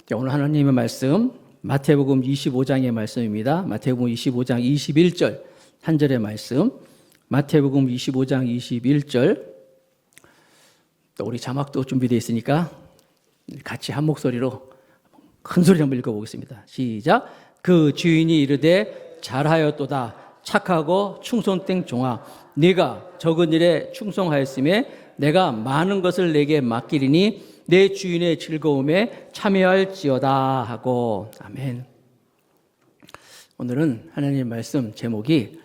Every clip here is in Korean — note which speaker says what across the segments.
Speaker 1: 자, 오늘 하나님의 말씀 마태복음 25장의 말씀입니다. 마태복음 25장 21절 한 절의 말씀. 마태복음 25장 21절. 또 우리 자막도 준비되어 있으니까 같이 한 목소리로 큰 소리로 한번 읽어보겠습니다. 시작. 그 주인이 이르되 잘하였도다 착하고 충성된 종아, 네가 적은 일에 충성하였음에 내가 많은 것을 내게 맡기리니 내 주인의 즐거움에 참여할지어다 하고. 아멘. 오늘은 하나님의 말씀 제목이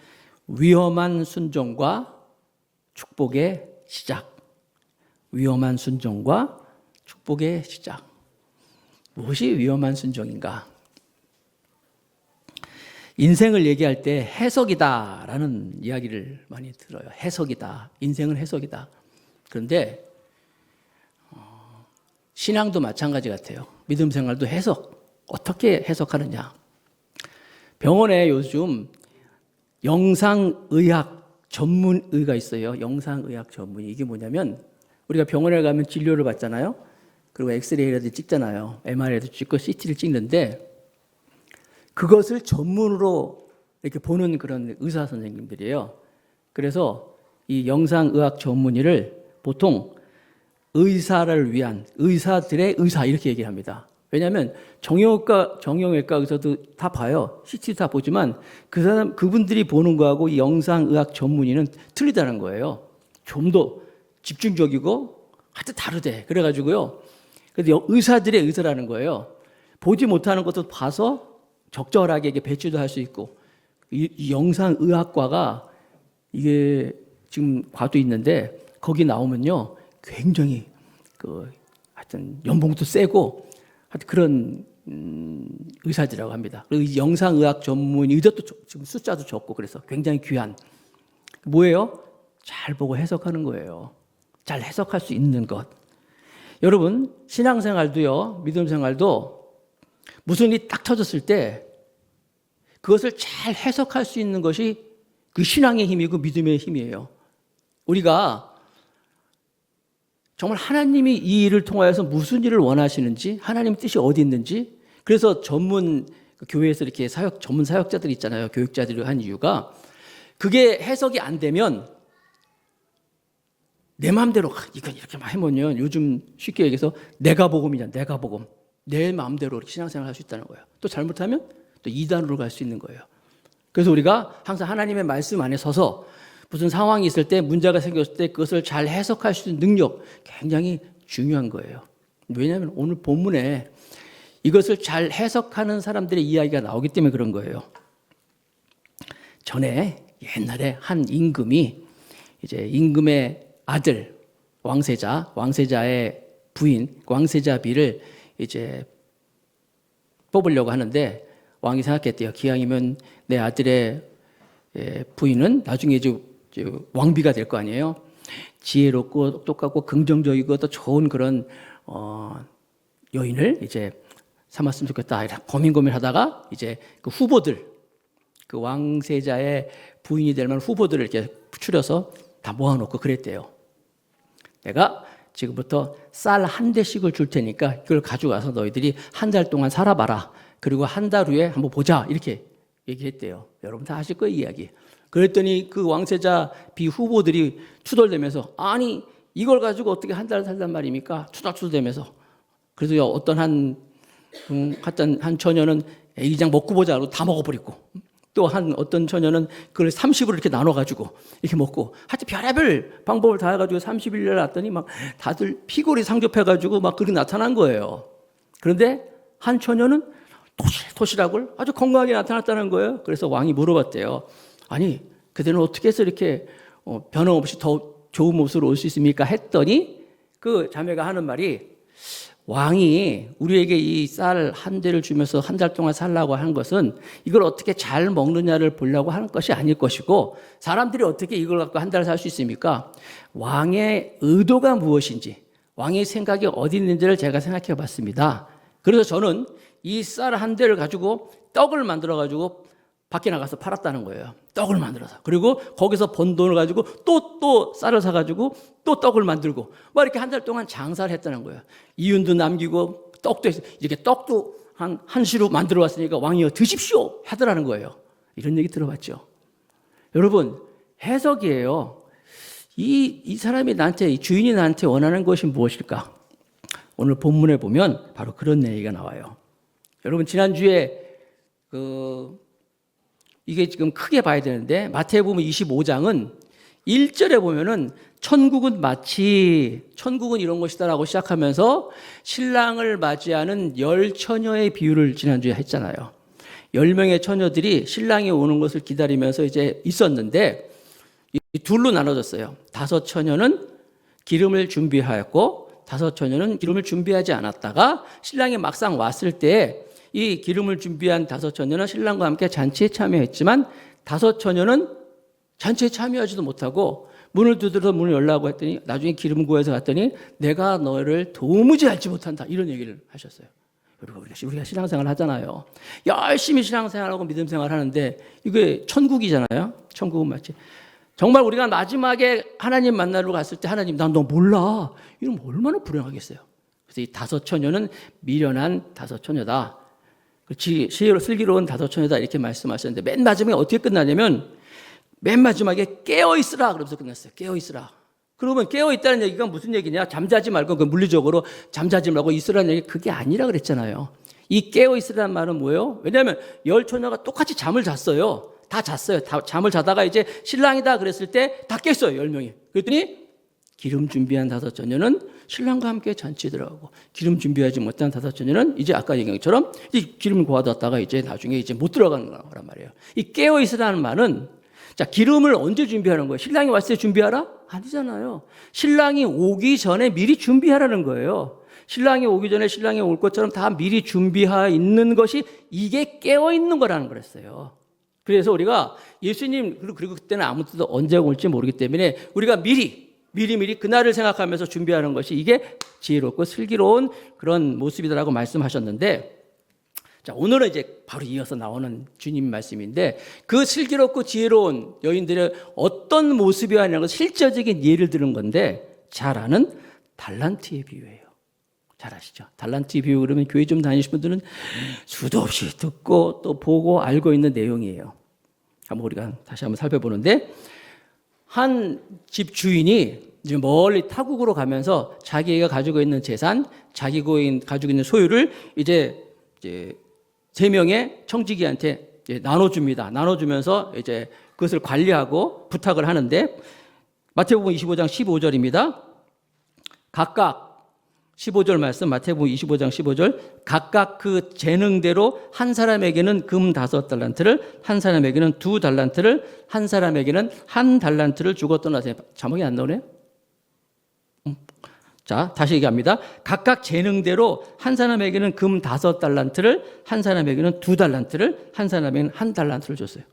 Speaker 1: 위험한 순종과 축복의 시작. 위험한 순종과 축복의 시작. 무엇이 위험한 순종인가? 인생을 얘기할 때 해석이다라는 이야기를 많이 들어요. 해석이다. 인생은 해석이다. 그런데 신앙도 마찬가지 같아요. 믿음 생활도 해석. 어떻게 해석하느냐? 병원에 요즘 영상의학 전문의가 있어요. 영상의학 전문의. 이게 뭐냐면 우리가 병원에 가면 진료를 받잖아요. 그리고 엑스레이라도 찍잖아요. MRI도 찍고 CT를 찍는데 그것을 전문으로 이렇게 보는 그런 의사 선생님들이에요. 그래서 이 영상의학 전문의를 보통 의사를 위한 의사들의 의사 이렇게 얘기를 합니다. 왜냐하면 정형외과 의사도 다 봐요. CT 다 보지만 그분들이 보는 거하고 이 영상의학 전문의는 틀리다는 거예요. 좀 더 집중적이고 하여튼 다르대. 그래가지고요. 그래서 의사들의 의사라는 거예요. 보지 못하는 것도 봐서 적절하게 이게 배치도 할 수 있고, 이 영상의학과가 이게 지금 과도 있는데 거기 나오면요 굉장히 하여튼 연봉도 세고 하여튼 그런 의사들이라고 합니다. 그리고 이 영상의학 전문 의대도 지금 숫자도 적고 그래서 굉장히 귀한 뭐예요? 잘 보고 해석하는 거예요. 잘 해석할 수 있는 것. 여러분 신앙생활도요, 믿음생활도 무슨 일이 딱 터졌을 때 그것을 잘 해석할 수 있는 것이 그 신앙의 힘이고 믿음의 힘이에요. 우리가 정말 하나님이 이 일을 통하여서 무슨 일을 원하시는지, 하나님 뜻이 어디 있는지, 그래서 전문 교회에서 이렇게 전문 사역자들이 있잖아요. 교육자들이 한 이유가 그게 해석이 안 되면 내 마음대로 이건 이렇게 막 해보면 요즘 쉽게 얘기해서 내가 복음이냐, 내가 복음. 내 마음대로 이렇게 신앙생활을 할 수 있다는 거예요. 또 잘못하면 또 이단으로 갈 수 있는 거예요. 그래서 우리가 항상 하나님의 말씀 안에 서서 무슨 상황이 있을 때, 문제가 생겼을 때 그것을 잘 해석할 수 있는 능력 굉장히 중요한 거예요. 왜냐하면 오늘 본문에 이것을 잘 해석하는 사람들의 이야기가 나오기 때문에 그런 거예요. 전에 옛날에 한 임금이 이제 임금의 아들 왕세자의 부인 왕세자비를 이제 뽑으려고 하는데 왕이 생각했대요. 기왕이면 내 아들의 부인은 나중에 이제 왕비가 될 거 아니에요. 지혜롭고 똑똑하고 긍정적이고 또 좋은 그런 여인을 이제 삼았으면 좋겠다. 고민하다가 이제 그 후보들, 그 왕세자의 부인이 될 만한 후보들을 이렇게 추려서 다 모아놓고 그랬대요. 내가 지금부터 쌀 한 대씩을 줄 테니까 이걸 가져가서 너희들이 한 달 동안 살아봐라. 그리고 한 달 후에 한번 보자. 이렇게 얘기했대요. 여러분 다 아실 거예요, 이야기. 그랬더니 그 왕세자 비후보들이 투덜대면서 아니 이걸 가지고 어떻게 한 달 살단 말입니까? 투덜투덜대면서. 그래서 어떤 한 처녀는 이장 먹고 보자고 다 먹어버리고, 또 어떤 처녀는 그걸 30으로 이렇게 나눠가지고 이렇게 먹고, 하여튼 별의별 방법을 다 해가지고 30일을 놨더니 막 다들 피골이 상접해가지고 막 그렇게 나타난 거예요. 그런데 한 처녀는 토실토실하고 아주 건강하게 나타났다는 거예요. 그래서 왕이 물어봤대요. 아니 그대는 어떻게 해서 이렇게 변함없이 더 좋은 모습으로 올 수 있습니까? 했더니 그 자매가 하는 말이, 왕이 우리에게 이 쌀 한 대를 주면서 한 달 동안 살라고 한 것은 이걸 어떻게 잘 먹느냐를 보려고 하는 것이 아닐 것이고, 사람들이 어떻게 이걸 갖고 한 달 살 수 있습니까? 왕의 의도가 무엇인지, 왕의 생각이 어디 있는지를 제가 생각해 봤습니다. 그래서 저는 이 쌀 한 대를 가지고 떡을 만들어 가지고 밖에 나가서 팔았다는 거예요. 떡을 만들어서. 그리고 거기서 번 돈을 가지고 또 쌀을 사가지고 또 떡을 만들고 막 이렇게 한 달 동안 장사를 했다는 거예요. 이윤도 남기고 떡도 이렇게 떡도 한 시로 만들어 왔으니까 왕이여 드십시오 하더라는 거예요. 이런 얘기 들어봤죠. 여러분, 해석이에요. 이 사람이 나한테, 이 주인이 나한테 원하는 것이 무엇일까? 오늘 본문에 보면 바로 그런 얘기가 나와요. 여러분, 지난주에 이게 지금 크게 봐야 되는데 마태복음 25장은 1절에 보면은 천국은 이런 것이다라고 시작하면서 신랑을 맞이하는 10처녀의 비유를 지난주에 했잖아요. 10명의 처녀들이 신랑이 오는 것을 기다리면서 이제 있었는데 둘로 나눠졌어요. 5처녀는 기름을 준비하였고 5처녀는 기름을 준비하지 않았다가 신랑이 막상 왔을 때 이 기름을 준비한 5처녀는 신랑과 함께 잔치에 참여했지만 5처녀는 잔치에 참여하지도 못하고 문을 두드려 문을 열라고 했더니 나중에 기름 구해서 갔더니 내가 너를 도무지 알지 못한다 이런 얘기를 하셨어요. 여러분, 우리가 신앙생활 하잖아요. 열심히 신앙생활하고 믿음생활 하는데 이게 천국이잖아요. 천국은 맞지. 정말 우리가 마지막에 하나님 만나러 갔을 때 하나님 난 너 몰라 이러면 얼마나 불행하겠어요. 그래서 이 5처녀는 미련한 5처녀다. 지혜로 슬기로운 5처녀다 이렇게 말씀하셨는데 맨 마지막에 어떻게 끝나냐면 맨 마지막에 깨어있으라 그러면서 끝났어요. 깨어있으라. 그러면 깨어있다는 얘기가 무슨 얘기냐? 잠자지 말고 물리적으로 잠자지 말고 있으라는 얘기 그게 아니라 그랬잖아요. 이 깨어있으라는 말은 뭐예요? 왜냐하면 10처녀가 똑같이 잠을 잤어요. 다 잤어요. 다 잠을 자다가 이제 신랑이다 그랬을 때 다 깼어요. 10명이. 그랬더니 기름 준비한 5처녀는 신랑과 함께 잔치에 들어가고 기름 준비하지 못한 5처녀는 이제 아까 얘기한 것처럼 기름을 고아뒀다가 이제 나중에 이제 못 들어가는 거란 말이에요. 이 깨어있으라는 말은 자, 기름을 언제 준비하는 거예요? 신랑이 왔을 때 준비하라? 아니잖아요. 신랑이 오기 전에 미리 준비하라는 거예요. 신랑이 오기 전에 신랑이 올 것처럼 다 미리 준비하여 있는 것이 이게 깨어있는 거라는 거랬어요. 그래서 우리가 예수님 그리고 그때는 아무 때도 언제 올지 모르기 때문에 우리가 미리 그날을 생각하면서 준비하는 것이 이게 지혜롭고 슬기로운 그런 모습이다라고 말씀하셨는데 자, 오늘은 이제 바로 이어서 나오는 주님 말씀인데 그 슬기롭고 지혜로운 여인들의 어떤 모습이었냐는 걸 실제적인 예를 들은 건데 잘 아는 달란트의 비유예요. 잘 아시죠? 달란트의 비유 그러면 교회 좀 다니시는 분들은 수도 없이 듣고 또 보고 알고 있는 내용이에요. 한번 우리가 다시 한번 살펴보는데 한 집 주인이 이제 멀리 타국으로 가면서 자기가 가지고 있는 재산, 자기가 가지고 있는 소유를 이제 3명의 청지기한테 나눠줍니다. 나눠주면서 이제 그것을 관리하고 부탁을 하는데 마태복음 25장 15절입니다. 각각 15절 말씀 마태복음 25장 15절 각각 그 재능대로 한 사람에게는 금 5달란트를 한 사람에게는 2달란트를 한 사람에게는 1달란트를 주고 떠나세요. 자막이 안 나오네요. 자, 다시 얘기합니다. 각각 재능대로 한 사람에게는 금 5달란트를 한 사람에게는 2달란트를 한 사람에게는 1달란트를 줬어요.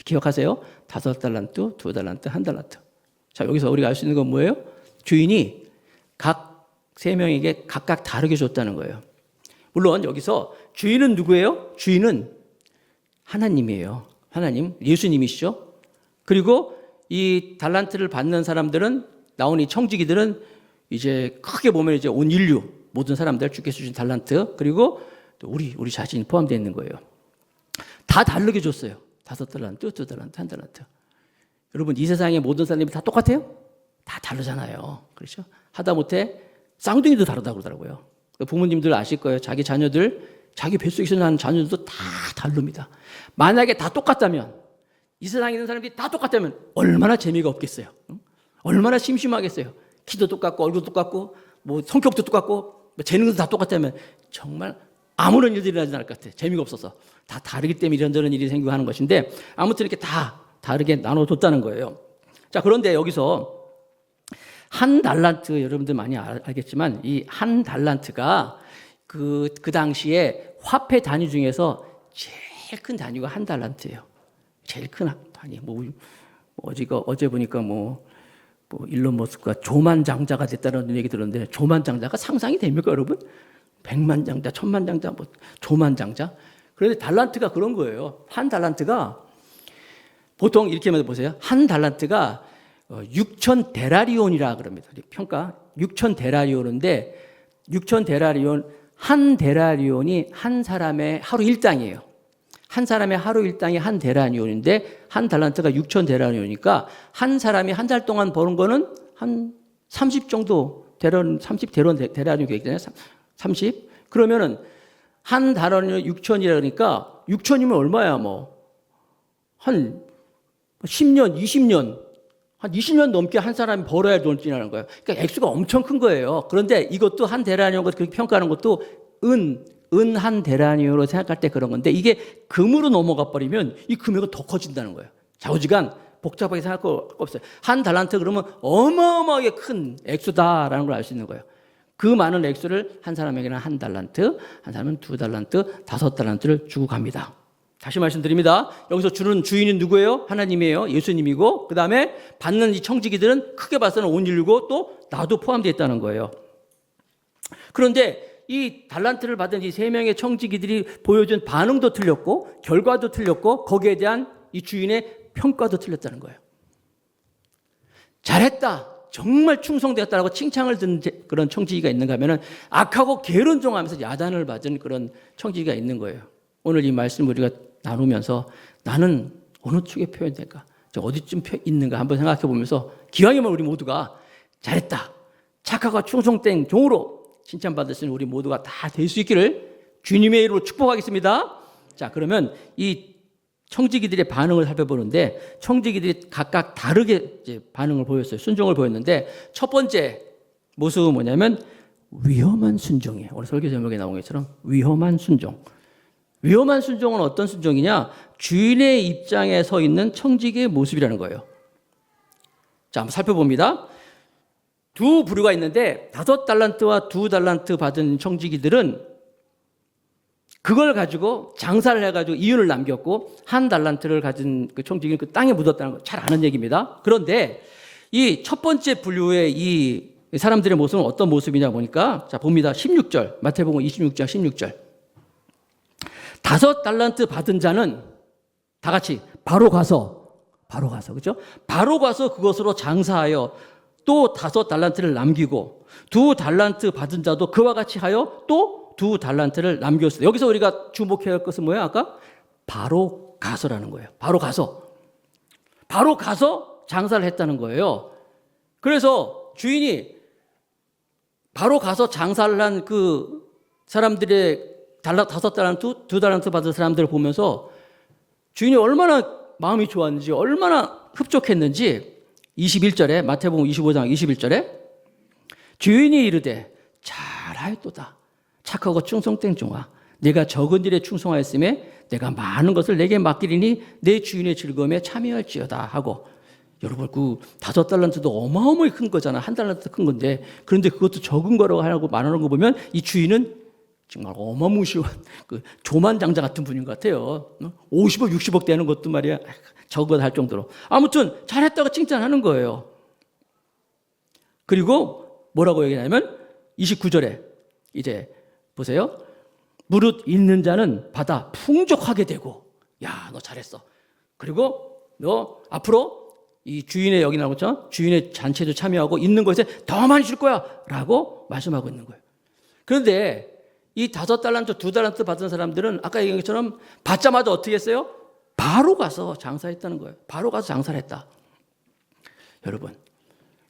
Speaker 1: 기억하세요. 5달란트, 2달란트, 1달란트. 자, 여기서 우리가 알 수 있는 건 뭐예요? 주인이 각 3명에게 각각 다르게 줬다는 거예요. 물론 여기서 주인은 누구예요? 주인은 하나님이에요. 하나님, 예수님이시죠. 그리고 이 달란트를 받는 사람들은 나온 이 청지기들은 이제 크게 보면 이제 온 인류 모든 사람들 주께서 주신 달란트 그리고 또 우리 자신이 포함되어 있는 거예요. 다 다르게 줬어요. 5달란트, 2달란트, 1달란트. 여러분 이 세상의 모든 사람들이 다 똑같아요? 다 다르잖아요. 그렇죠? 하다못해 쌍둥이도 다르다고 그러더라고요. 부모님들 아실 거예요. 자기 자녀들, 자기 뱃속에서 난 자녀들도 다 다릅니다. 만약에 다 똑같다면, 이 세상에 있는 사람들이 다 똑같다면 얼마나 재미가 없겠어요. 얼마나 심심하겠어요. 키도 똑같고 얼굴도 똑같고 뭐 성격도 똑같고 뭐 재능도 다 똑같다면 정말 아무런 일들이 일어나지 않을 것 같아요. 재미가 없어서. 다 다르기 때문에 이런저런 일이 생기고 하는 것인데 아무튼 이렇게 다 다르게 나눠줬다는 거예요. 자, 그런데 여기서 1달란트 여러분들 많이 알겠지만 이 1달란트가 그 당시에 화폐 단위 중에서 제일 큰 단위가 1달란트예요. 제일 큰 단위. 어제 보니까 일론 머스크가 조만장자가 됐다는 얘기 들었는데 조만장자가 상상이 됩니까, 여러분? 100만장자, 1000만장자, 조만장자. 그런데 달란트가 그런 거예요. 1달란트가 보통 이렇게 보세요. 한 달란트가 6천 데라리온이라 그럽니다. 평가 6천 데라리온인데 6천 데라리온 한 데라리온이 한 사람의 하루 일당이에요. 한 사람의 하루 일당이 한 데라리온인데 한 달란트가 6천 데라리온이니까 한 사람이 한 달 동안 버는 거는 한 30 정도 데라리온 30 데라리온 되잖아요. 30. 그러면은 한 달러는 6천이라 그러니까 6천이면 얼마야 뭐 한 10년, 20년 한 20년 넘게 한 사람이 벌어야 돈을 지나는 거예요. 그러니까 액수가 엄청 큰 거예요. 그런데 이것도 한 데라니온 그렇게 평가하는 것도 은 한 데라니온으로 생각할 때 그런 건데 이게 금으로 넘어가 버리면 이 금액은 더 커진다는 거예요. 좌우지간 복잡하게 생각할 거 없어요. 한 달란트 그러면 어마어마하게 큰 액수다라는 걸 알 수 있는 거예요. 그 많은 액수를 한 사람에게는 한 달란트, 한 사람은 2달란트, 5달란트를 주고 갑니다. 다시 말씀드립니다. 여기서 주는 주인은 누구예요? 하나님이에요. 예수님이고 그 다음에 받는 이 청지기들은 크게 봐서는 온 인류고 또 나도 포함되어 있다는 거예요. 그런데 이 달란트를 받은 이 3명의 청지기들이 보여준 반응도 틀렸고 결과도 틀렸고 거기에 대한 이 주인의 평가도 틀렸다는 거예요. 잘했다. 정말 충성되었다라고 칭찬을 듣는 그런 청지기가 있는가 하면은 악하고 게으른종하면서 야단을 받은 그런 청지기가 있는 거예요. 오늘 이 말씀을 우리가 나누면서 나는 어느 축에 표현될까? 어디쯤 있는가 한번 생각해 보면서 기왕이면 우리 모두가 잘했다. 착하고 충성된 종으로 칭찬받을 수 있는 우리 모두가 다 될 수 있기를 주님의 이름으로 축복하겠습니다. 자, 그러면 이 청지기들의 반응을 살펴보는데 청지기들이 각각 다르게 이제 반응을 보였어요. 순종을 보였는데 첫 번째 모습은 뭐냐면 위험한 순종이에요. 오늘 설교 제목에 나온 것처럼 위험한 순종. 위험한 순종은 어떤 순종이냐? 주인의 입장에 서 있는 청지기의 모습이라는 거예요. 자, 한번 살펴봅니다. 두 부류가 있는데 5달란트와 2달란트 받은 청지기들은 그걸 가지고 장사를 해가지고 이윤을 남겼고 1달란트를 가진 그 청지기는 그 땅에 묻었다는 거 잘 아는 얘기입니다. 그런데 이 첫 번째 분류의 이 사람들의 모습은 어떤 모습이냐 보니까 자 봅니다. 16절 마태복음 26장 16절 5달란트 받은 자는 다 같이 바로 가서 그죠? 바로 가서 그것으로 장사하여 또 5달란트를 남기고 2달란트 받은 자도 그와 같이 하여 또 2달란트를 남겼어요. 여기서 우리가 주목해야 할 것은 뭐예요? 아까 바로 가서라는 거예요. 바로 가서 장사를 했다는 거예요. 그래서 주인이 바로 가서 장사를 한 그 사람들의 5달란트, 2달란트 받은 사람들을 보면서 주인이 얼마나 마음이 좋았는지, 얼마나 흡족했는지 21절에 마태복음 25장 21절에 주인이 이르되 잘하였도다. 착하고 충성된 종아, 내가 적은 일에 충성하였음에 내가 많은 것을 내게 맡기리니 내 주인의 즐거움에 참여할지어다 하고 여러분 그 5달란트도 어마어마하게 큰 거잖아. 1달란트 큰 건데 그런데 그것도 적은 거라고 하고 말하는 거 보면 이 주인은 정말 어마무시한 그 조만장자 같은 분인 것 같아요. 50억, 60억 되는 것도 말이야. 적어도 할 정도로. 아무튼 잘했다고 칭찬하는 거예요. 그리고 뭐라고 얘기하냐면 29절에 이제 보세요. 무릇 있는 자는 받아 풍족하게 되고 야, 너 잘했어. 그리고 너 앞으로 이 주인의 여기 나오고 있죠? 주인의 잔치에도 참여하고 있는 것에 더 많이 줄 거야 라고 말씀하고 있는 거예요. 그런데 이 5달란트, 2달란트 받은 사람들은 아까 얘기한 것처럼 받자마자 어떻게 했어요? 바로 가서 장사했다는 거예요. 바로 가서 장사를 했다. 여러분,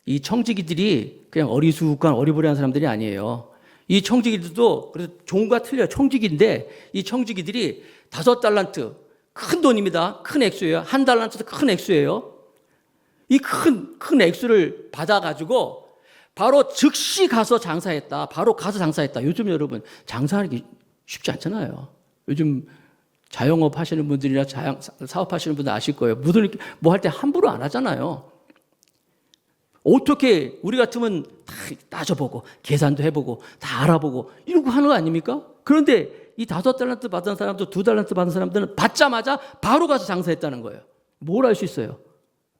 Speaker 1: 이 청지기들이 그냥 어리숙한 어리버리한 사람들이 아니에요. 이 청지기들도 그래서 종과 틀려요. 청지기인데 이 청지기들이 5달란트 큰 돈입니다. 큰 액수예요. 1달란트도 큰 액수예요. 이 큰 액수를 받아가지고 바로 즉시 가서 장사했다. 바로 가서 장사했다. 요즘 여러분 장사하는 게 쉽지 않잖아요. 요즘 자영업 하시는 분들이나 사업 하시는 분들 아실 거예요. 무슨 뭐 할 때 함부로 안 하잖아요. 어떻게 우리 같으면 다 따져보고 계산도 해보고 다 알아보고 이러고 하는 거 아닙니까? 그런데 이 5달란트 받은 사람도 2달란트 받은 사람들은 받자마자 바로 가서 장사했다는 거예요. 뭘 알 수 있어요?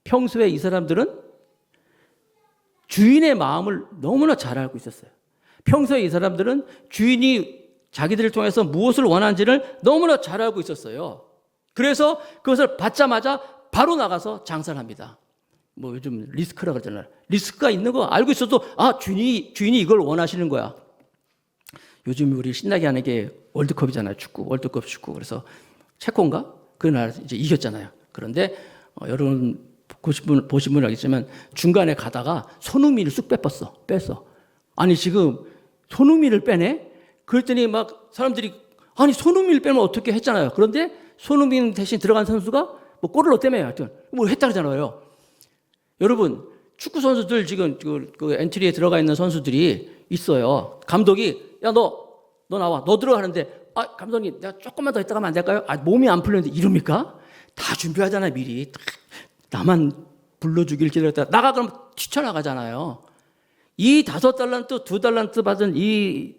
Speaker 1: 평소에 이 사람들은 주인의 마음을 너무나 잘 알고 있었어요. 평소에 이 사람들은 주인이 자기들을 통해서 무엇을 원하는지를 너무나 잘 알고 있었어요. 그래서 그것을 받자마자 바로 나가서 장사를 합니다. 뭐 요즘 리스크라고 그러잖아요. 리스크가 있는 거 알고 있어도 주인이 이걸 원하시는 거야. 요즘 우리 신나게 하는 게 월드컵이잖아요. 월드컵 축구. 그래서 체코인가? 그 나라 이제 이겼잖아요. 그런데 여러분 보신 분 알겠지만 중간에 가다가 손흥민을 쑥 뺐어. 아니 지금 손흥민을 빼네? 그랬더니 막 사람들이 아니 손흥민을 빼면 어떻게 했잖아요. 그런데 손흥민 대신 들어간 선수가 뭐 골을 넣었다며요. 하여튼 뭐 했다 그러잖아요. 여러분 축구 선수들 지금 그 엔트리에 들어가 있는 선수들이 있어요. 감독이 야 너 나와. 너 들어가는데 감독님 내가 조금만 더 있다가 하면 안 될까요? 몸이 안 풀렸는데 이럽니까? 다 준비하잖아요. 미리. 나만 불러주길 기다렸다. 나가 그러면 뛰쳐나가잖아요. 이 5달란트, 2달란트 받은 이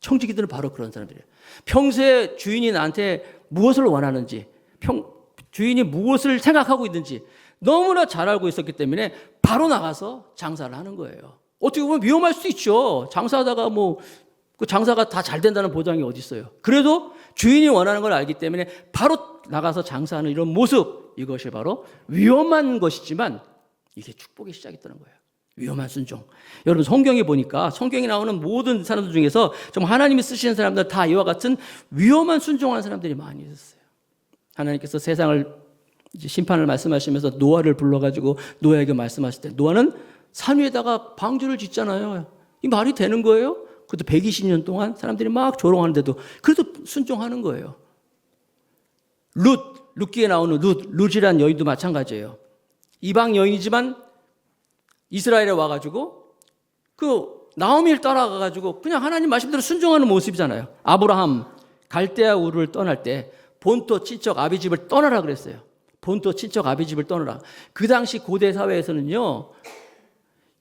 Speaker 1: 청지기들은 바로 그런 사람들이에요. 평소에 주인이 나한테 무엇을 원하는지, 주인이 무엇을 생각하고 있는지 너무나 잘 알고 있었기 때문에 바로 나가서 장사를 하는 거예요. 어떻게 보면 위험할 수 있죠. 장사하다가 그 장사가 다 잘 된다는 보장이 어디 있어요. 그래도 주인이 원하는 걸 알기 때문에 바로 나가서 장사하는 이런 모습, 이것이 바로 위험한 것이지만 이게 축복의 시작이었다는 거예요. 위험한 순종. 여러분 성경에 보니까 성경에 나오는 모든 사람들 중에서 정말 하나님이 쓰시는 사람들 다 이와 같은 위험한 순종하는 사람들이 많이 있었어요. 하나님께서 세상을 이제 심판을 말씀하시면서 노아를 불러가지고 노아에게 말씀하실 때 노아는 산 위에다가 방주를 짓잖아요. 이 말이 되는 거예요? 그것도 120년 동안 사람들이 막 조롱하는데도 그래도 순종하는 거예요. 룻기에 나오는 룻이란 여인도 마찬가지예요. 이방 여인이지만 이스라엘에 와가지고 그 나오미를 따라가가지고 그냥 하나님 말씀대로 순종하는 모습이잖아요. 아브라함 갈대아 우르를 떠날 때 본토 친척 아비 집을 떠나라 그랬어요. 본토 친척 아비 집을 떠나라. 그 당시 고대 사회에서는요,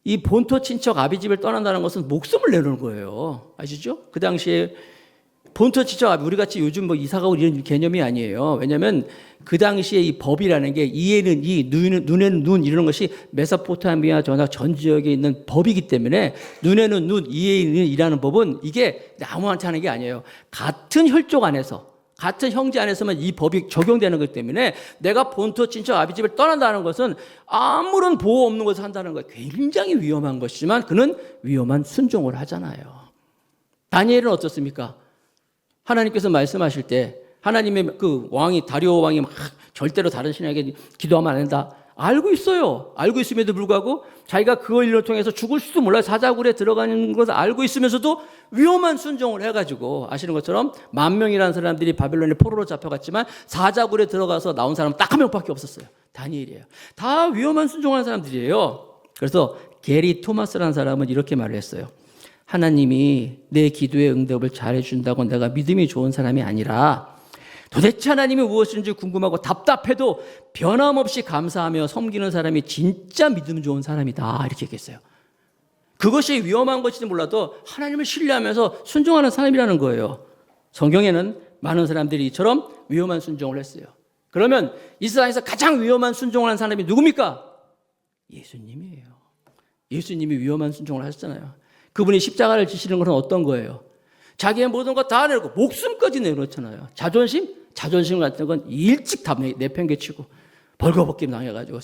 Speaker 1: 이 본토 친척 아비 집을 떠난다는 것은 목숨을 내놓는 거예요. 아시죠? 그 당시에 본토 친척 아비, 우리 같이 요즘 이사가고 이런 개념이 아니에요. 왜냐하면 그 당시에 이 법이라는 게 이에는 이, 눈에는 눈 이런 것이 메소포타미아 전 지역에 있는 법이기 때문에 눈에는 눈, 이에는 이라는 법은 이게 아무한테 하는 게 아니에요. 같은 혈족 안에서, 같은 형제 안에서만 이 법이 적용되는 것 때문에 내가 본토 친척 아비 집을 떠난다는 것은 아무런 보호 없는 것을 한다는 거예요. 굉장히 위험한 것이지만 그는 위험한 순종을 하잖아요. 다니엘은 어떻습니까? 하나님께서 말씀하실 때 하나님의 그 왕이 다리오 왕이 막 절대로 다른 신에게 기도하면 안 된다. 알고 있어요. 알고 있음에도 불구하고 자기가 그 일을 통해서 죽을 수도 몰라요. 사자굴에 들어가는 것을 알고 있으면서도 위험한 순종을 해가지고 아시는 것처럼 10,000명이라는 사람들이 바벨론에 포로로 잡혀갔지만 사자굴에 들어가서 나온 사람은 딱 1명밖에 없었어요. 다니엘이에요. 다 위험한 순종하는 사람들이에요. 그래서 게리 토마스라는 사람은 이렇게 말을 했어요. 하나님이 내 기도의 응답을 잘해준다고 내가 믿음이 좋은 사람이 아니라 도대체 하나님이 무엇인지 궁금하고 답답해도 변함없이 감사하며 섬기는 사람이 진짜 믿음 좋은 사람이다. 이렇게 얘기했어요. 그것이 위험한 것인지 몰라도 하나님을 신뢰하면서 순종하는 사람이라는 거예요. 성경에는 많은 사람들이 이처럼 위험한 순종을 했어요. 그러면 이 세상에서 가장 위험한 순종을 한 사람이 누굽니까? 예수님이에요. 예수님이 위험한 순종을 하셨잖아요. 그분이 십자가를 지시는 것은 어떤 거예요? 자기의 모든 것 다 내놓고 목숨까지 내놓잖아요. 자존심 같은 건 일찍 다 내팽개치고 벌거벗김 당해가지고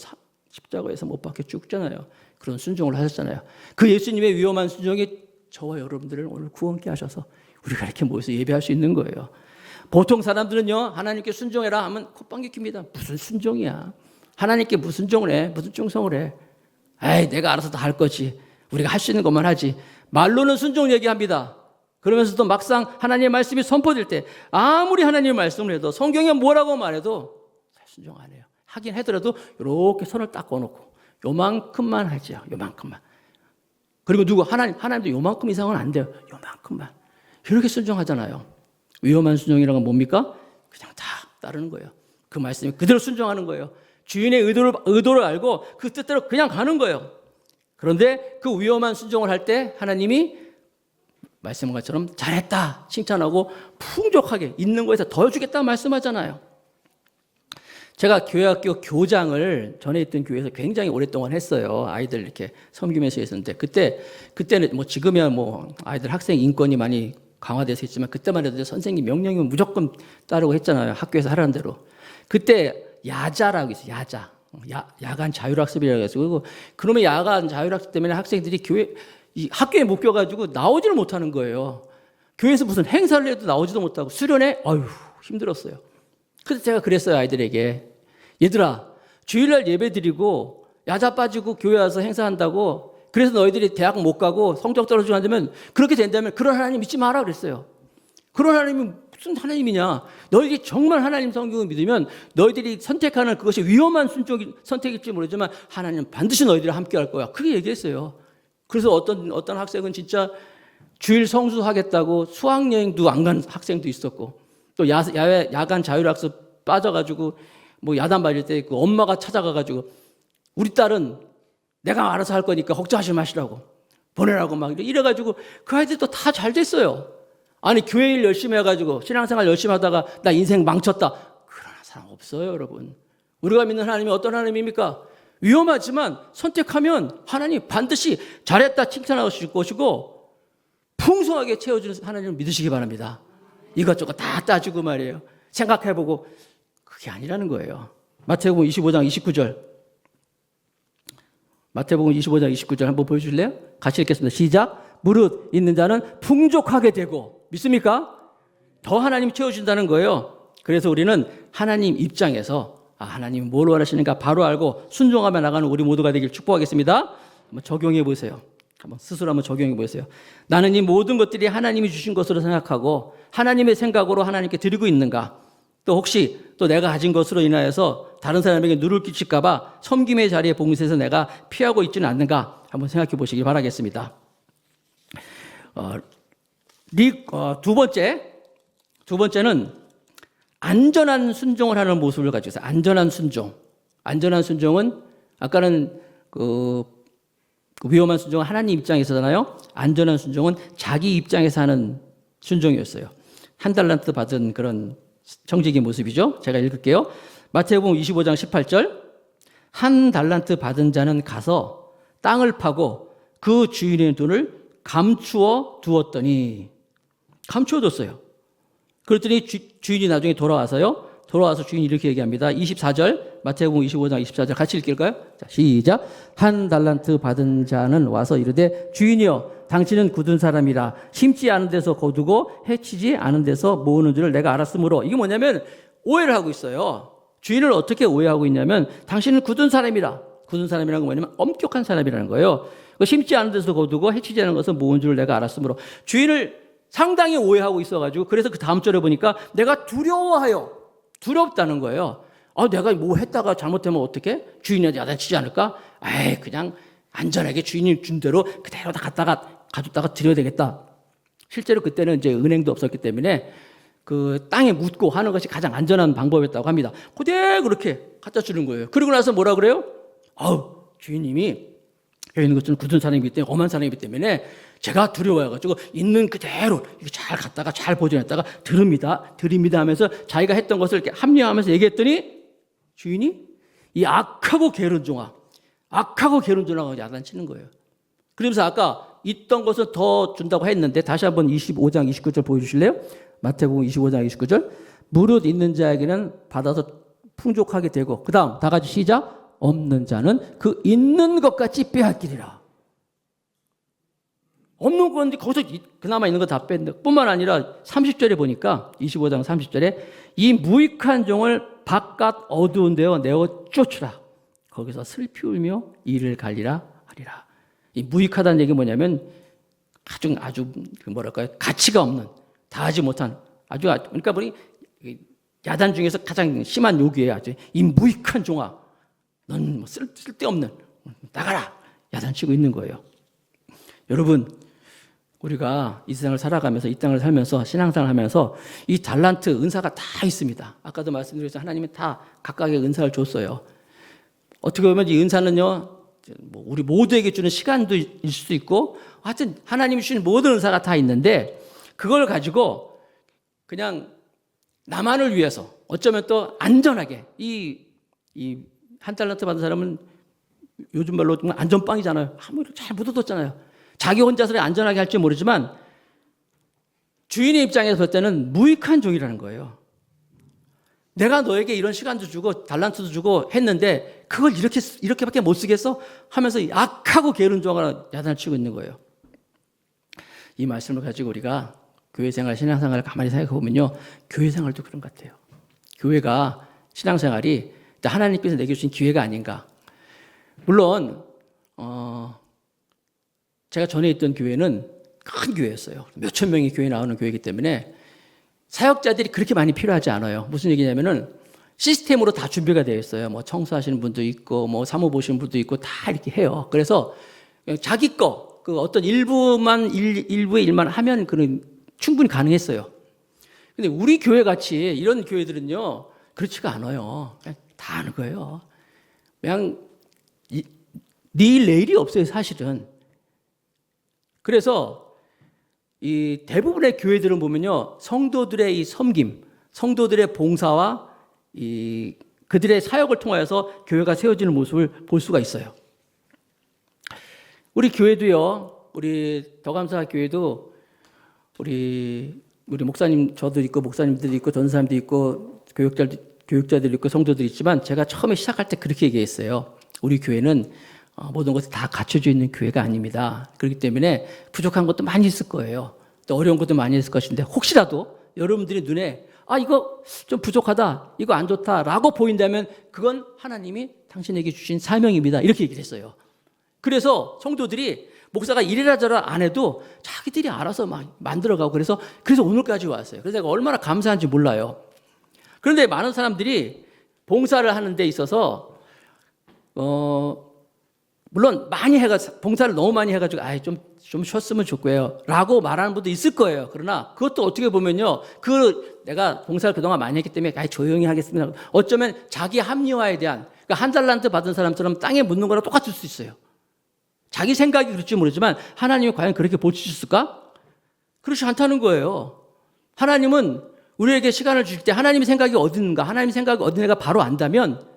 Speaker 1: 십자가에서 못 박혀 죽잖아요. 그런 순종을 하셨잖아요. 그 예수님의 위험한 순종이 저와 여러분들을 오늘 구원케 하셔서 우리가 이렇게 모여서 예배할 수 있는 거예요. 보통 사람들은요, 하나님께 순종해라 하면 콧방귀 낍니다. 무슨 순종이야? 하나님께 무슨 순종을 해? 무슨 충성을 해? 에이, 내가 알아서 다 할 거지. 우리가 할 수 있는 것만 하지. 말로는 순종 얘기합니다. 그러면서도 막상 하나님의 말씀이 선포될 때 아무리 하나님의 말씀을 해도 성경에 뭐라고 말해도 순종 안 해요. 하긴 하더라도 이렇게 손을 딱 꺼놓고 요만큼만 하죠. 요만큼만. 그리고 하나님도 요만큼 이상은 안 돼요. 요만큼만. 이렇게 순종하잖아요. 위험한 순종이라는 건 뭡니까? 그냥 다 따르는 거예요. 그 말씀에 그대로 순종하는 거예요. 주인의 의도를 알고 그 뜻대로 그냥 가는 거예요. 그런데 그 위험한 순종을 할 때 하나님이 말씀한 것처럼 잘했다 칭찬하고 풍족하게 있는 거에서 더 주겠다 말씀하잖아요. 제가 교회학교 교장을 전에 있던 교회에서 굉장히 오랫동안 했어요. 아이들 이렇게 섬기면서 했었는데 그때는 뭐 지금이야 뭐 아이들 학생 인권이 많이 강화돼서 있지만 그때만 해도 선생님 명령이면 무조건 따르고 했잖아요. 학교에서 하라는 대로. 그때 야자라고 있어요. 야자. 야간 자율학습이라고 해서 그놈의 야간 자율학습 때문에 학생들이 학교에 못 껴가지고 나오지를 못하는 거예요. 교회에서 무슨 행사를 해도 나오지도 못하고 수련회 힘들었어요. 그래서 제가 그랬어요. 아이들에게 얘들아 주일날 예배 드리고 야자 빠지고 교회 와서 행사한다고 그래서 너희들이 대학 못 가고 성적 떨어지고 한다면 그렇게 된다면 그런 하나님 믿지 마라 그랬어요. 그런 하나님이 무슨 하나님이냐. 너희들이 정말 하나님 성경을 믿으면 너희들이 선택하는 그것이 위험한 선택일지 모르지만 하나님은 반드시 너희들과 함께 할 거야. 그렇게 얘기했어요. 그래서 어떤 학생은 진짜 주일 성수하겠다고 수학여행도 안 간 학생도 있었고 또 야간 자율학습 빠져가지고 뭐 야단 맞을 때 있고 엄마가 찾아가가지고 우리 딸은 내가 알아서 할 거니까 걱정하지 마시라고 보내라고 막 이래가지고 그 아이들도 다 잘 됐어요. 아니 교회 일 열심히 해가지고 신앙생활 열심히 하다가 나 인생 망쳤다. 그런 사람 없어요 여러분. 우리가 믿는 하나님이 어떤 하나님입니까? 위험하지만 선택하면 하나님 반드시 잘했다 칭찬하실 것이고 풍성하게 채워주는 하나님을 믿으시기 바랍니다. 이것저것 다 따지고 말이에요. 생각해보고 그게 아니라는 거예요. 마태복음 25장 29절. 마태복음 25장 29절 한번 보여주실래요? 같이 읽겠습니다. 시작. 무릇 있는 자는 풍족하게 되고 믿습니까? 더 하나님이 채워준다는 거예요. 그래서 우리는 하나님 입장에서 하나님이 뭘 원하시는가 바로 알고 순종하며 나가는 우리 모두가 되길 축복하겠습니다. 한번 적용해 보세요. 스스로 한번 적용해 보세요. 나는 이 모든 것들이 하나님이 주신 것으로 생각하고 하나님의 생각으로 하나님께 드리고 있는가? 또 혹시 또 내가 가진 것으로 인하여서 다른 사람에게 누를 끼칠까 봐 섬김의 자리에 봉쇄해서 내가 피하고 있지는 않는가? 한번 생각해 보시기 바라겠습니다. 두 번째는 안전한 순종을 하는 모습을 가지고 있어요. 안전한 순종. 안전한 순종은 아까는 위험한 순종은 하나님 입장에서잖아요. 안전한 순종은 자기 입장에서 하는 순종이었어요. 한 달란트 받은 그런 청지기 모습이죠. 제가 읽을게요. 마태복음 25장 18절. 한 달란트 받은 자는 가서 땅을 파고 그 주인의 돈을 감추어 두었더니 감추어 뒀어요. 그랬더니 주인이 나중에 돌아와서 주인이 이렇게 얘기합니다. 24절 마태복음 25장 24절 같이 읽을까요? 자, 시작. 한 달란트 받은 자는 와서 이르되 주인이여 당신은 굳은 사람이라 심지 않은 데서 거두고 해치지 않은 데서 모으는 줄을 내가 알았으므로. 이게 뭐냐면 오해를 하고 있어요. 주인을 어떻게 오해하고 있냐면 당신은 굳은 사람이라. 굳은 사람이라는 건 뭐냐면 엄격한 사람이라는 거예요. 심지 않은 데서 거두고 해치지 않은 것은 모은 줄을 내가 알았으므로. 주인을 상당히 오해하고 있어가지고 그래서 그 다음 절에 보니까 내가 두렵다는 거예요. 내가 뭐 했다가 잘못되면 어떻게? 주인한테 야단치지 않을까? 그냥 안전하게 주인이 준 대로 그대로 다 가져다가 드려야 되겠다. 실제로 그때는 이제 은행도 없었기 때문에 그 땅에 묻고 하는 것이 가장 안전한 방법이었다고 합니다. 그대로 그렇게 갖다 주는 거예요. 그리고 나서 뭐라 그래요? 주인님이 여기 있는 것은 굳은 사람이기 때문에 엄한 사람이기 때문에 제가 두려워해가지고 있는 그대로 잘 갖다가 잘 보존했다가 드립니다 하면서 자기가 했던 것을 이렇게 합리화하면서 얘기했더니 주인이 이 악하고 게으른 종아가 야단치는 거예요. 그러면서 아까 있던 것을 더 준다고 했는데 다시 한번 25장 29절 보여주실래요? 마태복음 25장 29절. 무릇 있는 자에게는 받아서 풍족하게 되고 그 다음 다 같이 시작. 없는 자는 그 있는 것 같이 빼앗기리라. 없는 건데 거기서 그나마 있는 거 다 뺀다. 뿐만 아니라 30절에 보니까 25장 30절에 이 무익한 종을 바깥 어두운 데어 내어 쫓으라. 거기서 슬피 울며 이를 갈리라 하리라. 이 무익하다는 얘기 뭐냐면 아주 뭐랄까요? 가치가 없는, 다하지 못한 그러니까 우리 야단 중에서 가장 심한 욕이에요. 아주 이 무익한 종아. 넌 뭐 쓸데없는 나가라 야단치고 있는 거예요. 여러분 우리가 이 세상을 살아가면서 이 땅을 살면서 신앙생활을 하면서 이 달란트 은사가 다 있습니다. 아까도 말씀드렸지만 하나님은 다 각각의 은사를 줬어요. 어떻게 보면 이 은사는요 우리 모두에게 주는 시간도 있을 수 있고 하여튼 하나님이 주신 모든 은사가 다 있는데 그걸 가지고 그냥 나만을 위해서 어쩌면 또 안전하게 이 한 달란트 받은 사람은 요즘 말로 정말 안전빵이잖아요. 아무리 잘 묻어뒀잖아요. 자기 혼자서 안전하게 할지 모르지만 주인의 입장에서 볼 때는 무익한 종이라는 거예요. 내가 너에게 이런 시간도 주고 달란트도 주고 했는데 그걸 이렇게밖에 못 쓰겠어? 하면서 악하고 게으른 종을 야단을 치고 있는 거예요. 이 말씀을 가지고 우리가 교회 생활, 신앙생활을 가만히 생각해 보면요, 교회 생활도 그런 것 같아요. 교회가 신앙생활이 하나님께서 내게 주신 기회가 아닌가. 물론 제가 전에 있던 교회는 큰 교회였어요. 몇천 명이 교회 나오는 교회이기 때문에 사역자들이 그렇게 많이 필요하지 않아요. 무슨 얘기냐면은 시스템으로 다 준비가 되어 있어요. 뭐 청소하시는 분도 있고, 뭐 사무 보시는 분도 있고, 다 이렇게 해요. 그래서 자기 그 어떤 일부의 일만 하면 그는 충분히 가능했어요. 근데 우리 교회 같이 이런 교회들은요, 그렇지가 않아요. 그냥 다 하는 거예요. 그냥 내일 내일이 없어요, 사실은. 그래서 이 대부분의 교회들은 보면요, 성도들의 이 섬김, 성도들의 봉사와 그들의 사역을 통하여서 교회가 세워지는 모습을 볼 수가 있어요. 우리 교회도요, 우리 더감사 교회도 우리 목사님, 저도 있고 목사님들도 있고 전사님도 있고 교육자들 있고 성도들 있지만, 제가 처음에 시작할 때 그렇게 얘기했어요. 우리 교회는 모든 것이 다 갖춰져 있는 교회가 아닙니다. 그렇기 때문에 부족한 것도 많이 있을 거예요. 또 어려운 것도 많이 있을 것인데, 혹시라도 여러분들이 눈에 이거 좀 부족하다, 이거 안 좋다라고 보인다면 그건 하나님이 당신에게 주신 사명입니다. 이렇게 얘기를 했어요. 그래서 성도들이 목사가 이래라 저래라 안 해도 자기들이 알아서 막 만들어가고, 그래서 오늘까지 왔어요. 그래서 내가 얼마나 감사한지 몰라요. 그런데 많은 사람들이 봉사를 하는 데 있어서 물론 봉사를 너무 많이 해가지고 좀 쉬었으면 좋고요 라고 말하는 분도 있을 거예요. 그러나 그것도 어떻게 보면요, 내가 봉사를 그동안 많이 했기 때문에 조용히 하겠습니다. 어쩌면 자기 합리화에 대한, 그러니까 한 달란트 받은 사람처럼 땅에 묻는 거랑 똑같을 수 있어요. 자기 생각이 그럴지 모르지만 하나님이 과연 그렇게 보시겠을까? 그렇지 않다는 거예요. 하나님은 우리에게 시간을 주실 때 하나님의 생각이 어디 있는가, 하나님의 생각이 어디 있는가 바로 안다면,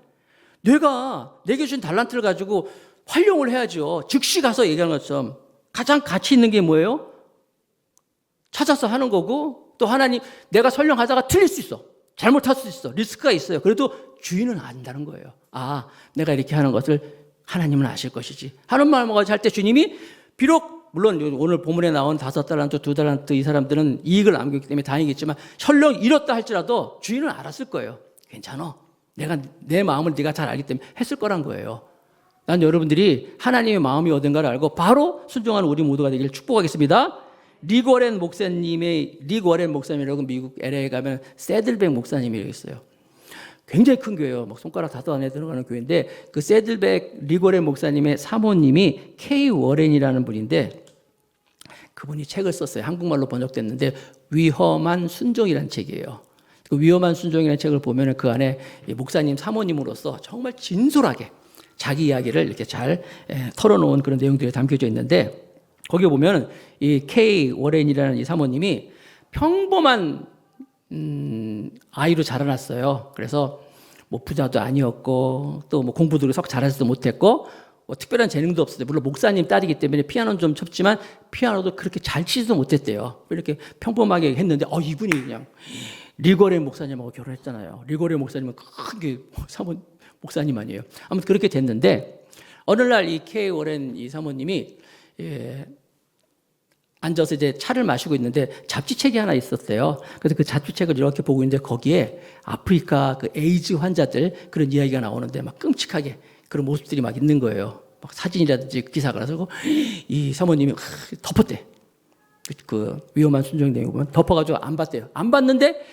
Speaker 1: 내게 주신 달란트를 가지고 활용을 해야죠. 즉시 가서 얘기하는 것처럼 가장 가치 있는 게 뭐예요? 찾아서 하는 거고, 또 하나님, 내가 설령 하다가 틀릴 수 있어, 잘못할 수 있어, 리스크가 있어요. 그래도 주인은 안다는 거예요. 내가 이렇게 하는 것을 하나님은 아실 것이지 하는 마음을 가지고 할 때, 주님이 비록 물론 오늘 본문에 나온 5달란트, 2달란트 이 사람들은 이익을 남겼기 때문에 다행이겠지만, 설령 잃었다 할지라도 주인은 알았을 거예요. 괜찮아, 내 마음을 네가 잘 알기 때문에 했을 거란 거예요. 난 여러분들이 하나님의 마음이 어딘가를 알고 바로 순종하는 우리 모두가 되기를 축복하겠습니다. 릭 워렌 목사님이라고 미국 LA에 가면 새들백 목사님이라고 있어요. 굉장히 큰 교회예요. 손가락 5 안에 들어가는 교회인데, 그 릭 워렌 목사님의 사모님이 K 워렌이라는 분인데, 그분이 책을 썼어요. 한국말로 번역됐는데 위험한 순종이라는 책이에요. 그 위험한 순종이라는 책을 보면 그 안에 목사님 사모님으로서 정말 진솔하게 자기 이야기를 이렇게 잘 털어놓은 그런 내용들이 담겨져 있는데, 거기에 보면 이 K 워렌이라는 이 사모님이 평범한 아이로 자라났어요. 그래서 뭐 부자도 아니었고, 또 뭐 공부도 썩 잘하지도 못했고, 특별한 재능도 없었어요. 물론 목사님 딸이기 때문에 피아노는 좀 쳤지만 피아노도 그렇게 잘 치지도 못했대요. 이렇게 평범하게 했는데 이분이 그냥 릭 워렌 목사님하고 결혼했잖아요. 릭 워렌 목사님은 큰 목사님 아니에요. 아무튼 그렇게 됐는데, 어느 날 이 K 워렌 이 사모님이 앉아서 이제 차를 마시고 있는데 잡지책이 하나 있었어요. 그래서 그 잡지책을 이렇게 보고 있는데, 거기에 아프리카 그 에이즈 환자들 그런 이야기가 나오는데 막 끔찍하게 그런 모습들이 막 있는 거예요. 막 사진이라든지 기사가 나서 이 사모님이 덮었대. 그 위험한 순종 내용 보면 덮어가지고 안 봤대요. 안 봤는데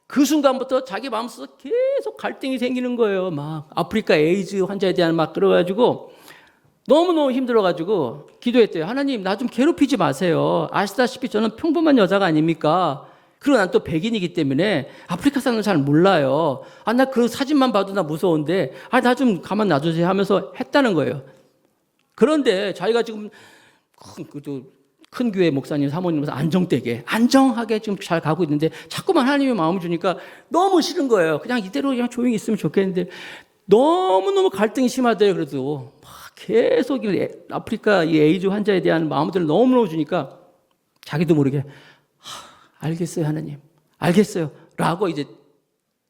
Speaker 1: 그 순간부터 자기 마음속에 계속 갈등이 생기는 거예요. 막 아프리카 에이즈 환자에 대한 막 그래가지고 너무너무 힘들어가지고 기도했대요. 하나님, 나 좀 괴롭히지 마세요. 아시다시피 저는 평범한 여자가 아닙니까? 그리고 난 또 백인이기 때문에 아프리카 사람을 잘 몰라요. 나 그 사진만 봐도 나 무서운데, 나 좀 가만 놔주세요 하면서 했다는 거예요. 그런데 자기가 지금 큰 교회 목사님 사모님께서 안정하게 지금 잘 가고 있는데, 자꾸만 하나님의 마음을 주니까 너무 싫은 거예요. 그냥 이대로 그냥 조용히 있으면 좋겠는데 너무너무 갈등이 심하대요. 그래도 막 계속 아프리카 이 에이즈 환자에 대한 마음들을 너무너무 주니까 자기도 모르게 알겠어요 하나님, 알겠어요 라고 이제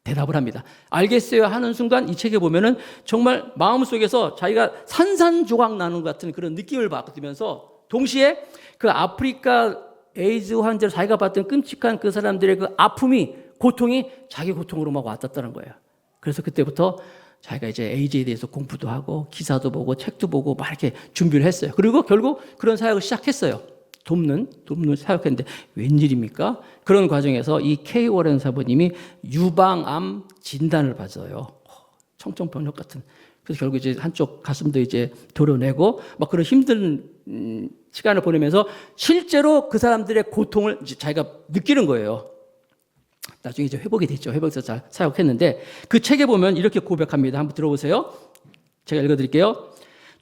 Speaker 1: 대답을 합니다. 알겠어요 하는 순간 이 책에 보면은 정말 마음속에서 자기가 산산조각 나는 것 같은 그런 느낌을 받으면서 동시에 그 아프리카 에이즈 환자로 자기가 봤던 끔찍한 그 사람들의 그 아픔이, 고통이 자기 고통으로 막 왔었다는 거예요. 그래서 그때부터 자기가 이제 에이즈에 대해서 공부도 하고 기사도 보고 책도 보고 막 이렇게 준비를 했어요. 그리고 결국 그런 사역을 시작했어요. 돕는 사역했는데 웬일입니까? 그런 과정에서 이 K 워렌 사부님이 유방암 진단을 받아요. 청청병력 같은. 그래서 결국 이제 한쪽 가슴도 이제 도려내고 막 그런 힘든 시간을 보내면서 실제로 그 사람들의 고통을 이제 자기가 느끼는 거예요. 나중에 이제 회복이 됐죠. 회복해서 잘 사역했는데 그 책에 보면 이렇게 고백합니다. 한번 들어보세요. 제가 읽어드릴게요.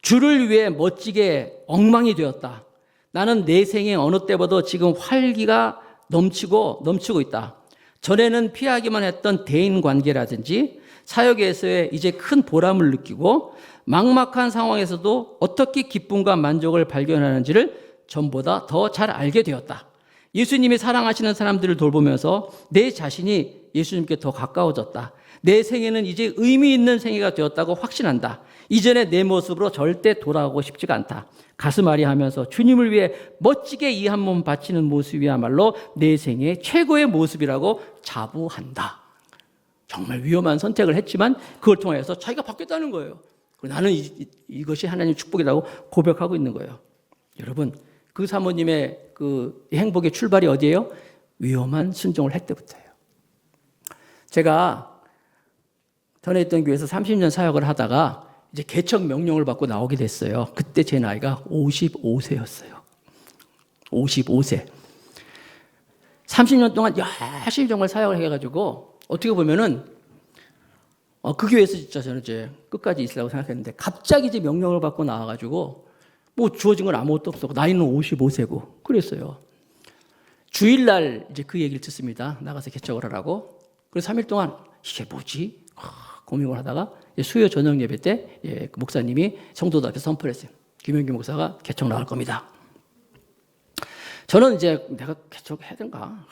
Speaker 1: 주를 위해 멋지게 엉망이 되었다. 나는 내 생의 어느 때보다 지금 활기가 넘치고 있다. 전에는 피하기만 했던 대인 관계라든지 사역에서의 이제 큰 보람을 느끼고 막막한 상황에서도 어떻게 기쁨과 만족을 발견하는지를 전보다 더 잘 알게 되었다. 예수님이 사랑하시는 사람들을 돌보면서 내 자신이 예수님께 더 가까워졌다. 내 생애는 이제 의미 있는 생애가 되었다고 확신한다. 이전의 내 모습으로 절대 돌아가고 싶지가 않다. 가슴앓이 하면서 주님을 위해 멋지게 이 한 몸 바치는 모습이야말로 내 생애의 최고의 모습이라고 자부한다. 정말 위험한 선택을 했지만 그걸 통해서 자기가 바뀌었다는 거예요. 나는 이것이 하나님의 축복이라고 고백하고 있는 거예요. 여러분, 그 사모님의 그 행복의 출발이 어디예요? 위험한 순종을 할 때부터예요. 제가 전에 있던 교회에서 30년 사역을 하다가 이제 개척 명령을 받고 나오게 됐어요. 그때 제 나이가 55세였어요. 55세. 30년 동안 열심히 정말 사역을 해가지고 어떻게 보면은 그 교회에서 진짜 저는 이제 끝까지 있으라고 생각했는데 갑자기 이제 명령을 받고 나와가지고 뭐 주어진 건 아무것도 없었고 나이는 55세고 그랬어요. 주일날 이제 그 얘기를 듣습니다. 나가서 개척을 하라고. 그래서 3일 동안 이게 뭐지? 고민을 하다가 수요 저녁 예배 때 그 목사님이 성도들 앞에서 선포를 했어요. 김영규 목사가 개척 나갈 겁니다. 저는 이제 내가 개척해야 되는가?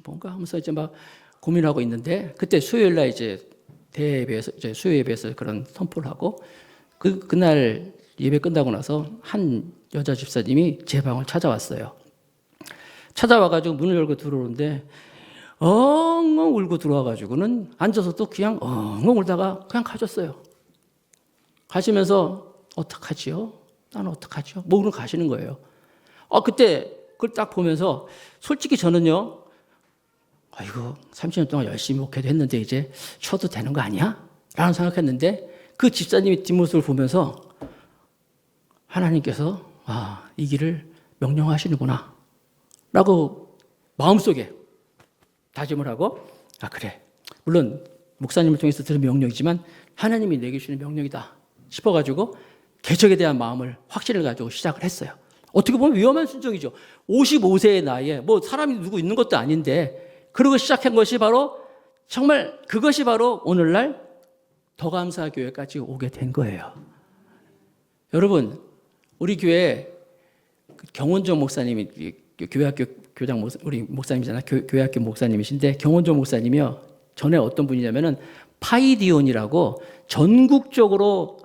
Speaker 1: 뭔가 하면서 이제 막 고민하고 있는데 그때 수요일날 이제 대예배에서 이제 수요 예배에서 그런 선포를 하고 그날 예배 끝나고 나서 한 여자 집사님이 제 방을 찾아왔어요. 찾아와가지고 문을 열고 들어오는데 엉엉 울고 들어와가지고는 앉아서 또 그냥 엉엉 울다가 그냥 가셨어요. 가시면서 어떡하지요? 나는 어떡하죠? 목으로 가시는 거예요. 그때 그걸 딱 보면서 솔직히 저는요, 아이고 30년 동안 열심히 목회도 했는데 이제 쉬어도 되는 거 아니야? 라는 생각했는데 그 집사님의 뒷모습을 보면서 하나님께서 이 길을 명령하시는구나 라고 마음속에 다짐을 하고 그래, 물론 목사님을 통해서 들은 명령이지만 하나님이 내게 주시는 명령이다 싶어가지고 개척에 대한 마음을 확신을 가지고 시작을 했어요. 어떻게 보면 위험한 순종이죠. 55세의 나이에 뭐 사람이 누구 있는 것도 아닌데 그러고 시작한 것이 바로 정말 그것이 바로 오늘날 더 감사 교회까지 오게 된 거예요. 여러분, 우리 교회 경원종 목사님이 교회학교 교장 목사, 우리 목사님이잖아요. 교회학교 목사님이신데 경원종 목사님이요. 전에 어떤 분이냐면은 파이디온이라고 전국적으로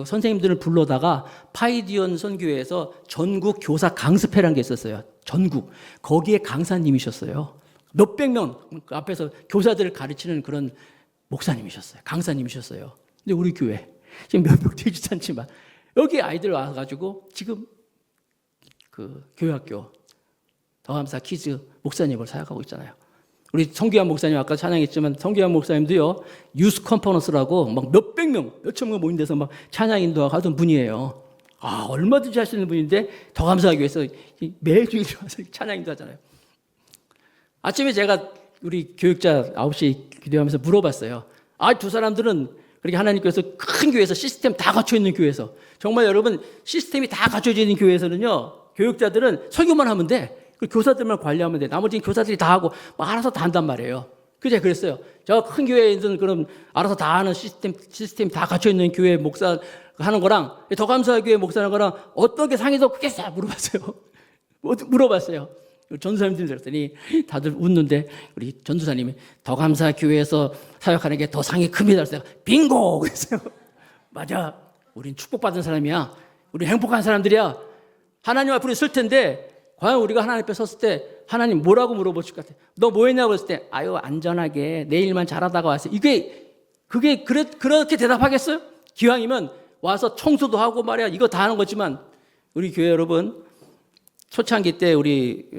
Speaker 1: 선생님들을 불러다가 파이디온 선교회에서 전국 교사 강습회라는 게 있었어요. 전국. 거기에 강사님이셨어요. 몇백 명 앞에서 교사들을 가르치는 그런 목사님이셨어요. 강사님이셨어요. 근데 우리 교회 지금 몇 명 되지 않지만 여기 아이들 와가지고 지금 그 교회학교 더감사 키즈 목사님을 사역하고 있잖아요. 우리 성규환 목사님 아까 찬양했지만 성규환 목사님도요 유스 컨퍼런스라고 막 몇백 명, 몇천 명 모인 데서 막 찬양 인도하고 하던 분이에요. 얼마든지 할 수 있는 분인데 더 감사하기 위해서 매주일 와서 찬양 인도하잖아요. 아침에 제가 우리 교육자 9시 기도하면서 물어봤어요. 두 사람들은 그렇게 하나님께서 큰 교회에서 시스템 다 갖춰 있는 교회에서 정말 여러분 시스템이 다 갖춰져 있는 교회에서는요 교육자들은 설교만 하면 돼. 그 교사들만 관리하면 돼. 나머지는 교사들이 다 하고 알아서 다 한단 말이에요. 그제 그랬어요. 저 큰 교회에 있는 그런 알아서 다 하는 시스템 다 갖춰 있는 교회 목사 하는 거랑 더 감사 교회 목사 하는 거랑 어떤 게 상해서 그게 싹 물어봤어요. 물어봤어요. 전도사님들 들었더니 다들 웃는데 우리 전도사님이 더 감사 교회에서 사역하는 게 더 상이 큽니다. 그래서 내가 빙고 그랬어요. 맞아. 우린 축복받은 사람이야. 우리 행복한 사람들이야. 하나님 앞으로 설 텐데 과연 우리가 하나님 앞에 섰을 때 하나님 뭐라고 물어보실 것 같아? 너 뭐 했냐고 했을 때 아유 안전하게 내 일만 잘하다가 왔어요. 그게 그렇게 대답하겠어요? 기왕이면 와서 청소도 하고 말이야. 이거 다 하는 거지만 우리 교회 여러분 초창기 때 우리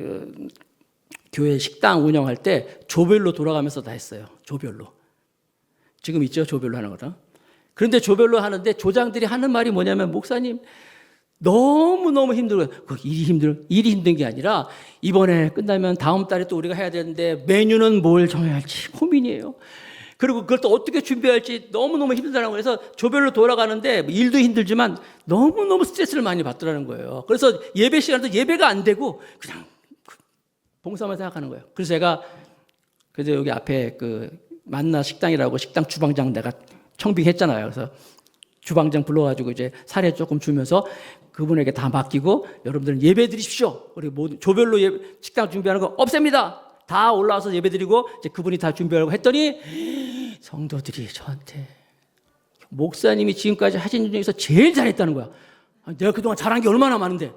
Speaker 1: 교회 식당 운영할 때 조별로 돌아가면서 다 했어요. 조별로. 지금 있죠? 조별로 하는 거다. 그런데 조별로 하는데 조장들이 하는 말이 뭐냐면 목사님 너무너무 힘들어요. 일이 힘든 게 아니라 이번에 끝나면 다음 달에 또 우리가 해야 되는데 메뉴는 뭘 정해야 할지 고민이에요. 그리고 그걸 또 어떻게 준비할지 너무너무 힘들다는 거예요. 그래서 조별로 돌아가는데 일도 힘들지만 너무너무 스트레스를 많이 받더라는 거예요. 그래서 예배 시간도 예배가 안 되고 그냥 봉사만 생각하는 거예요. 그래서 제가 그래서 여기 앞에 그 만나 식당이라고 식당 주방장 내가 청빙했잖아요. 그래서 주방장 불러가지고 이제 사례 조금 주면서 그분에게 다 맡기고 여러분들은 예배 드리십시오. 우리 모두 조별로 식당 준비하는 거 없앱니다. 다 올라와서 예배 드리고 이제 그분이 다 준비하려고 했더니 성도들이 저한테 목사님이 지금까지 하신 일 중에서 제일 잘했다는 거야. 내가 그동안 잘한 게 얼마나 많은데.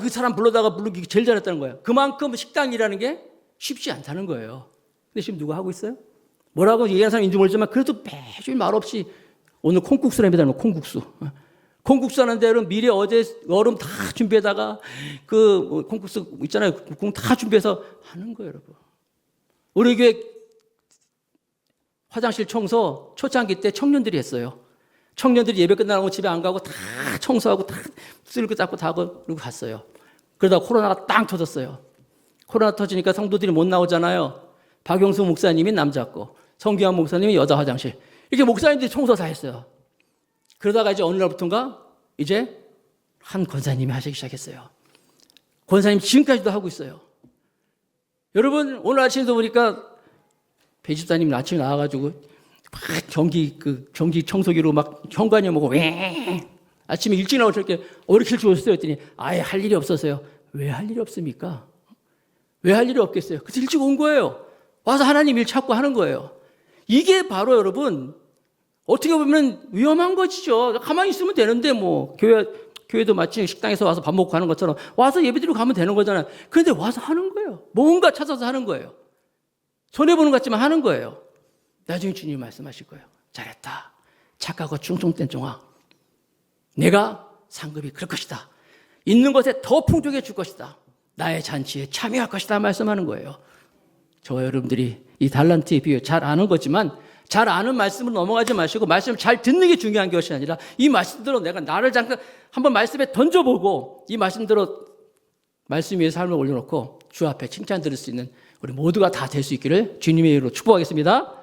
Speaker 1: 그 사람 불러다가 부르기 제일 잘했다는 거야. 그만큼 식당이라는 게 쉽지 않다는 거예요. 근데 지금 누가 하고 있어요? 뭐라고 얘기하는 사람인지 모르지만 그래도 매주 말없이 오늘 콩국수랍니다. 콩국수. 콩국수 하는 데는 미리 어제 얼음 다 준비해다가 그 콩국수 있잖아요. 국 다 준비해서 하는 거예요, 여러분. 우리 교회 화장실 청소 초창기 때 청년들이 했어요. 청년들이 예배 끝나고 집에 안 가고 다 청소하고 다 쓸고 닦고 다 그러고 갔어요. 그러다가 코로나가 땅 터졌어요. 코로나 터지니까 성도들이 못 나오잖아요. 박용수 목사님이 남자고 성기환 목사님이 여자 화장실. 이렇게 목사님들이 청소 다 했어요. 그러다가 이제 어느 날부터인가 이제 한 권사님이 하시기 시작했어요. 권사님 지금까지도 하고 있어요. 여러분 오늘 아침에도 보니까 배 집사님 아침에 나와가지고 막 전기 청소기로 막 현관이 오고 왜 아침에 일찍 나오셔서 이렇게 어떻게 주셨어요? 했더니 아예 할 일이 없어서요. 왜 할 일이 없습니까? 왜 할 일이 없겠어요? 그래서 일찍 온 거예요. 와서 하나님 일 찾고 하는 거예요. 이게 바로 여러분 어떻게 보면 위험한 것이죠. 가만히 있으면 되는데 뭐 교회도 마치 식당에서 와서 밥 먹고 하는 것처럼 와서 예배드리고 가면 되는 거잖아요. 그런데 와서 하는 거예요. 뭔가 찾아서 하는 거예요. 손해보는 것 같지만 하는 거예요. 나중에 주님이 말씀하실 거예요. 잘했다. 착하고 충성된 종아. 내가 상급이 그럴 것이다. 있는 것에 더 풍족해 줄 것이다. 나의 잔치에 참여할 것이다 말씀하는 거예요. 저와 여러분들이 이 달란트에 비유해 잘 아는 거지만 잘 아는 말씀으로 넘어가지 마시고 말씀을 잘 듣는 게 중요한 것이 아니라 이 말씀대로 내가 나를 잠깐 한번 말씀에 던져보고 이 말씀대로 말씀 위에 삶을 올려놓고 주 앞에 칭찬 들을 수 있는 우리 모두가 다 될 수 있기를 주님의 이름으로 축복하겠습니다.